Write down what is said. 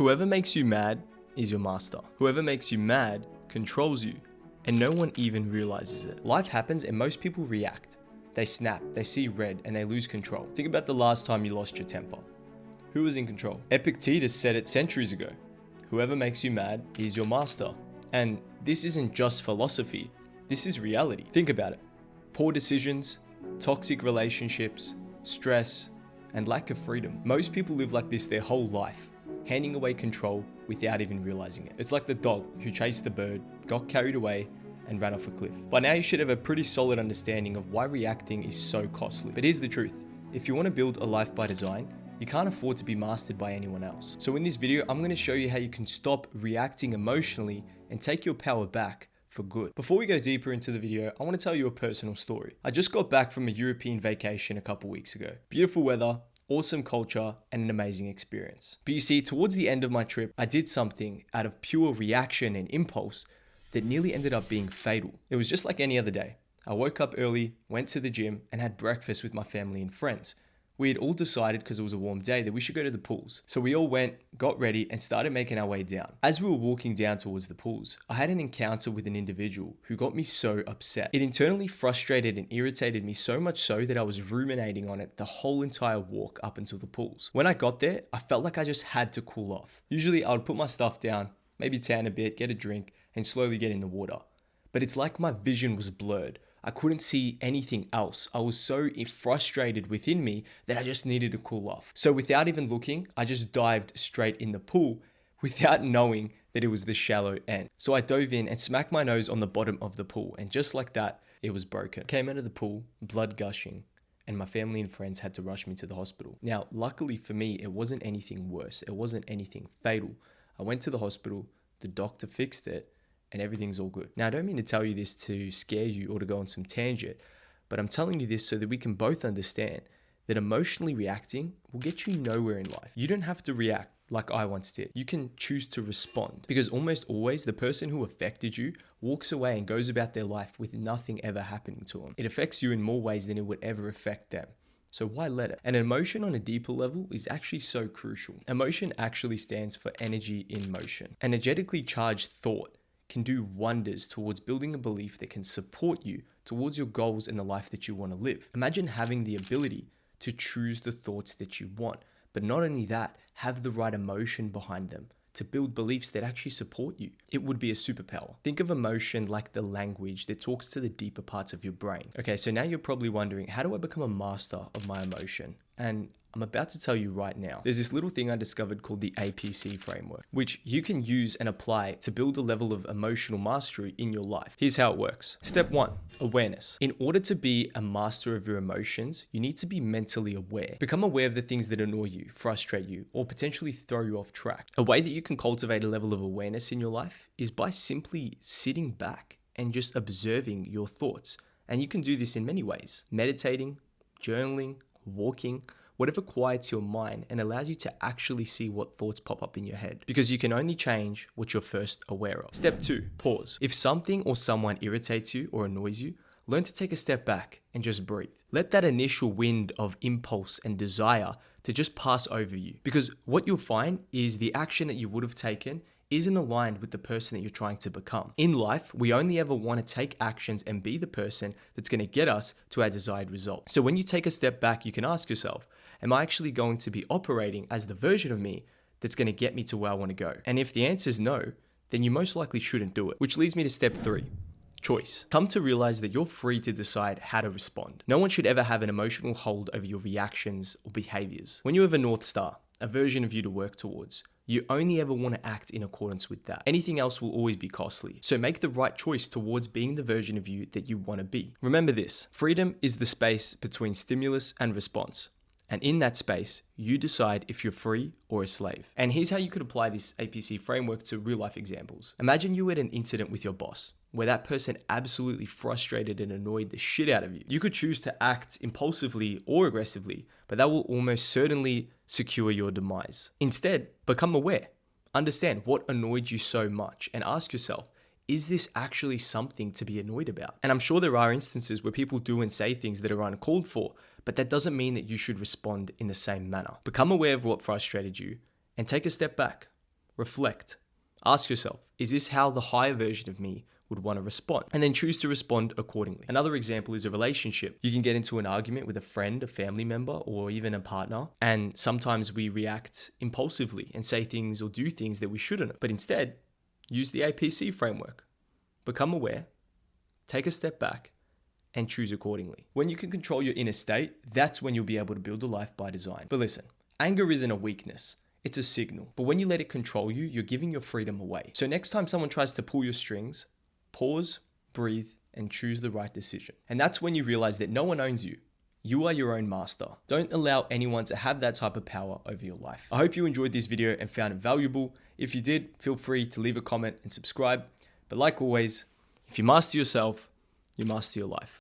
Whoever makes you mad is your master. Whoever makes you mad controls you, and no one even realizes it. Life happens and most people react. They snap, they see red, and they lose control. Think about the last time you lost your temper. Who was in control? Epictetus said it centuries ago. Whoever makes you mad is your master. And this isn't just philosophy, this is reality. Think about it. Poor decisions, toxic relationships, stress, and lack of freedom. Most people live like this their whole life, handing away control without even realizing it. It's like the dog who chased the bird, got carried away, and ran off a cliff. By now you should have a pretty solid understanding of why reacting is so costly. But here's the truth. If you want to build a life by design, you can't afford to be mastered by anyone else. So in this video, I'm going to show you how you can stop reacting emotionally and take your power back for good. Before we go deeper into the video, I want to tell you a personal story. I just got back from a European vacation a couple weeks ago. Beautiful weather, awesome culture, and an amazing experience. But you see, towards the end of my trip, I did something out of pure reaction and impulse that nearly ended up being fatal. It was just like any other day. I woke up early, went to the gym, and had breakfast with my family and friends. We had all decided, because it was a warm day, that we should go to the pools. So we all went, got ready, and started making our way down. As we were walking down towards the pools, I had an encounter with an individual who got me so upset. It internally frustrated and irritated me so much so that I was ruminating on it the whole entire walk up until the pools. When I got there, I felt like I just had to cool off. Usually I would put my stuff down, maybe tan a bit, get a drink, and slowly get in the water. But it's like my vision was blurred. I couldn't see anything else. I was so frustrated within me that I just needed to cool off. So without even looking, I just dived straight in the pool without knowing that it was the shallow end. So I dove in and smacked my nose on the bottom of the pool, and just like that, it was broken. Came out of the pool, blood gushing, and my family and friends had to rush me to the hospital. Now, luckily for me, it wasn't anything worse. It wasn't anything fatal. I went to the hospital, the doctor fixed it, and everything's all good. Now, I don't mean to tell you this to scare you or to go on some tangent, but I'm telling you this so that we can both understand that emotionally reacting will get you nowhere in life. You don't have to react like I once did. You can choose to respond, because almost always the person who affected you walks away and goes about their life with nothing ever happening to them. It affects you in more ways than it would ever affect them. So why let it? An emotion on a deeper level is actually so crucial. Emotion actually stands for energy in motion. An energetically charged thought can do wonders towards building a belief that can support you towards your goals and the life that you want to live. Imagine having the ability to choose the thoughts that you want, but not only that, have the right emotion behind them to build beliefs that actually support you. It would be a superpower. Think of emotion like the language that talks to the deeper parts of your brain. Okay, so now you're probably wondering, how do I become a master of my emotion? And I'm about to tell you right now. There's this little thing I discovered called the APC framework, which you can use and apply to build a level of emotional mastery in your life. Here's how it works. Step 1, awareness. In order to be a master of your emotions, you need to be mentally aware. Become aware of the things that annoy you, frustrate you, or potentially throw you off track. A way that you can cultivate a level of awareness in your life is by simply sitting back and just observing your thoughts. And you can do this in many ways. Meditating, journaling, walking, whatever quiets your mind and allows you to actually see what thoughts pop up in your head, because you can only change what you're first aware of. Step 2, pause. If something or someone irritates you or annoys you, learn to take a step back and just breathe. Let that initial wind of impulse and desire to just pass over you, because what you'll find is the action that you would have taken isn't aligned with the person that you're trying to become. In life, we only ever want to take actions and be the person that's going to get us to our desired result. So when you take a step back, you can ask yourself, am I actually going to be operating as the version of me that's going to get me to where I want to go? And if the answer is no, then you most likely shouldn't do it. Which leads me to step 3, choice. Come to realize that you're free to decide how to respond. No one should ever have an emotional hold over your reactions or behaviors. When you have a North Star, a version of you to work towards, you only ever want to act in accordance with that. Anything else will always be costly. So make the right choice towards being the version of you that you want to be. Remember this, freedom is the space between stimulus and response. And in that space, you decide if you're free or a slave. And here's how you could apply this APC framework to real life examples. Imagine you had an incident with your boss, where that person absolutely frustrated and annoyed the shit out of you. You could choose to act impulsively or aggressively, but that will almost certainly secure your demise. Instead, become aware. Understand what annoyed you so much and ask yourself, is this actually something to be annoyed about? And I'm sure there are instances where people do and say things that are uncalled for, but that doesn't mean that you should respond in the same manner. Become aware of what frustrated you and take a step back. reflect. Ask yourself, is this how the higher version of me would want to respond? And then choose to respond accordingly. Another example is a relationship. You can get into an argument with a friend, a family member, or even a partner, and sometimes we react impulsively and say things or do things that we shouldn't. But instead, use the APC framework. Become aware, take a step back, and choose accordingly. When you can control your inner state, that's when you'll be able to build a life by design. But listen, anger isn't a weakness. It's a signal. But when you let it control you, you're giving your freedom away. So next time someone tries to pull your strings, pause, breathe, and choose the right decision. And that's when you realize that no one owns you. You are your own master. Don't allow anyone to have that type of power over your life. I hope you enjoyed this video and found it valuable. If you did, feel free to leave a comment and subscribe. But like always, if you master yourself, you master your life.